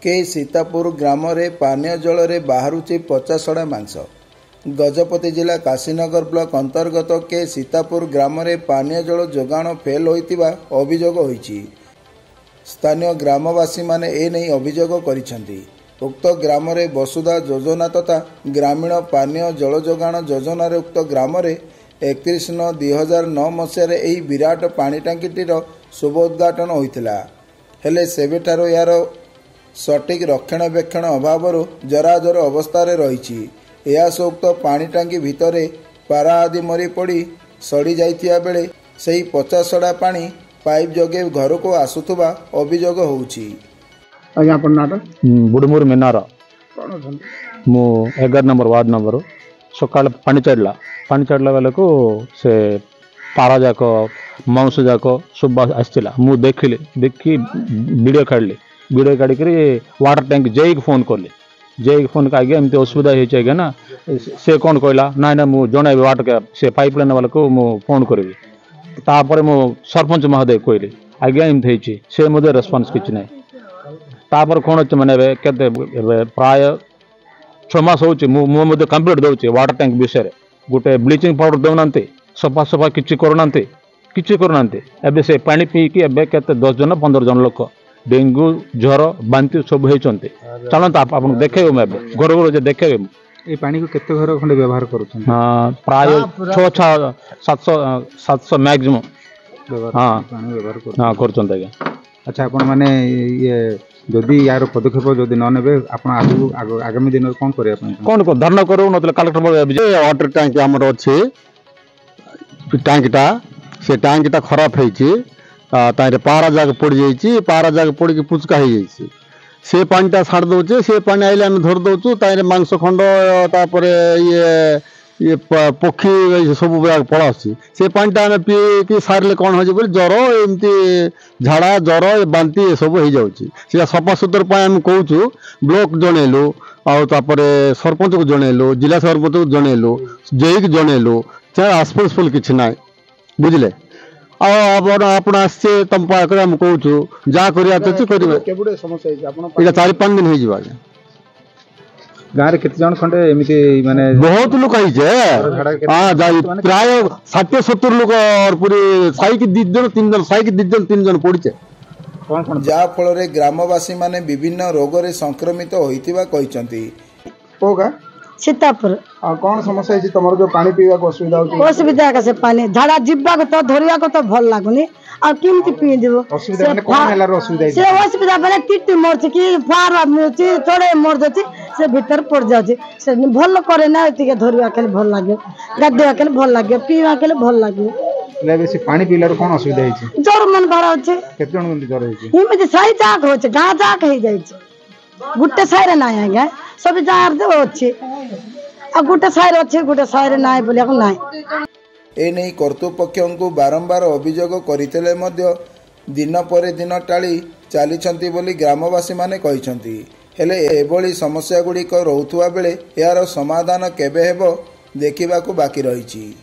के सीतापुर ग्राम रे पानीय जल रे बाहरुची पचासड़ा मांस। गजपति जिला काशीनगर ब्लॉक अंतर्गत के सीतापुर ग्राम रे पानीय जल जोगाण फेल होइतिबा अभियोग होइछि। स्थानीय ग्रामवासी माने ए नहीं अभियोग करिसेंति। उक्त ग्राम रे वसुधा योजना तथा ग्रामीण पानीय जल जोगाण योजना रे उक्त ग्राम रे 31/9/2009 मसीह एही विराट पानी टांकीटीर शुभ उद्घाटन होइतिला। हेले सेबेठारो यार सटीक रक्षणाबेक्षण अभाव जराजर अवस्था रही। उक्त पानी टांकी भितर पारा आदि मरी पड़ी सड़ी जाइथिया बेले सही 50 पानी पाइप जगे घर को आसुथुबा अभियोग होउछि। बुडमुर मीनार मु 11 नंबर वार्ड नंबर सकाल पानी चढ़ला बेले को से पारा जाक मांस जाक सब आसला। मु देखी वीडियो काढ़ी वाटर टैंक जई फोन कली फोन का आगे एमती असुविधा होगा ना से कौन कहला ना ना मुझे जन वाटर से पाइप लाइन वाला को मु फोन करी तापर मो सरपंच महोदय कहली आज्ञा एमती से मुझे रेस्पॉन्स किसी ना तापर कौन अच्छे मैंने प्राय 6 मास हो कंप्लीट दूसरी वाटर टैंक विषय गोटे ब्लीचिंग पाउडर देना सफा किसी करूना एबे से पानी पीकी एबे केते 10 जन 15 जन लोक डेंगू ज्वर बांती सब होती। चलता आप देखे घर घर देखे ये पानी को केते घर खंडे व्यवहार करूछन? प्राय 600-700 मैक्सिमम पानी व्यवहार कर। अच्छा आपण माने ये जदि यार पदक्षेप जदि न नेबे आपण आगामी दिन कौन करे कौन को धरना करू न कलेक्टर वाटर टैंक हमर अछि टैंकटा से टैंकटा खराब होईछि तारे पारा जाग पड़ जाइए पारा जाग पड़ के पुचका हो जाइए से पानीटा छाड़ दौचे से पानी आइले आम धर दौचु तारे मांस खंड तापर ये पक्षी सब पड़ा से पानीटा आम पीकी सारे कौन हो ज्वर एमती झाड़ा ज्वर बांती सब हो जाए सफा सुतर आम कहूँ ब्लॉक जनइलु आपर सरपंच को जनइलु जिला सरपंच को जनइलु जेई को जनइलु आसपास किसी ना बुझे आप तुम पाखे आम कहूँ जहाँ करें समस्या 4-5 दिन हो गाँव केते जन खंडे एमिति माने बहुत लोक प्राय 60-70 लोक और पूरी साई की 2 जन 3 जन साई की 2 जन 3 जन पड़े जहाँ फल ग्रामवासी माने विभिन्न रोग रे संक्रमित होइतिबा कहिसंती। होगा सीतापुर कौन समस्या है तुम जो पानी पीवा को असुविधा का से पानी झाड़ा जीवा को तो धरिया को तो भल लागुनी आ किमती पी देबो से असुविधा बने टिट्टी मर छी कि फार मुची थोड़े मर जती से भीतर पड़ जाउची से भल करे ना एतिके धरिया के भल लागे गाधेया के भल लागे पीवा के भल लागे ले बेसी पानी पीला कोन असुविधा है छी ज्वर मन भरा होचे केते जन ज्वर है छी हिमे साई जाक होचे गा जाक हे जाई छी गुटे साइरे ना आगे सब जार दे अच्छे आ गुटे साइरे अच्छे गुटे साइरे ना बोलिया को ना ए नहीं कर्तृपक्षों को बारंबार अभियोग करथिले मध्य दिन पर दिन टाली चली बोली ग्रामवासी माने कहिसंती। हेले एभली समस्या गुड़िक रहुथुवा बेले यार समाधान केबे हेबो देखिबाकू बाकी रहिछि।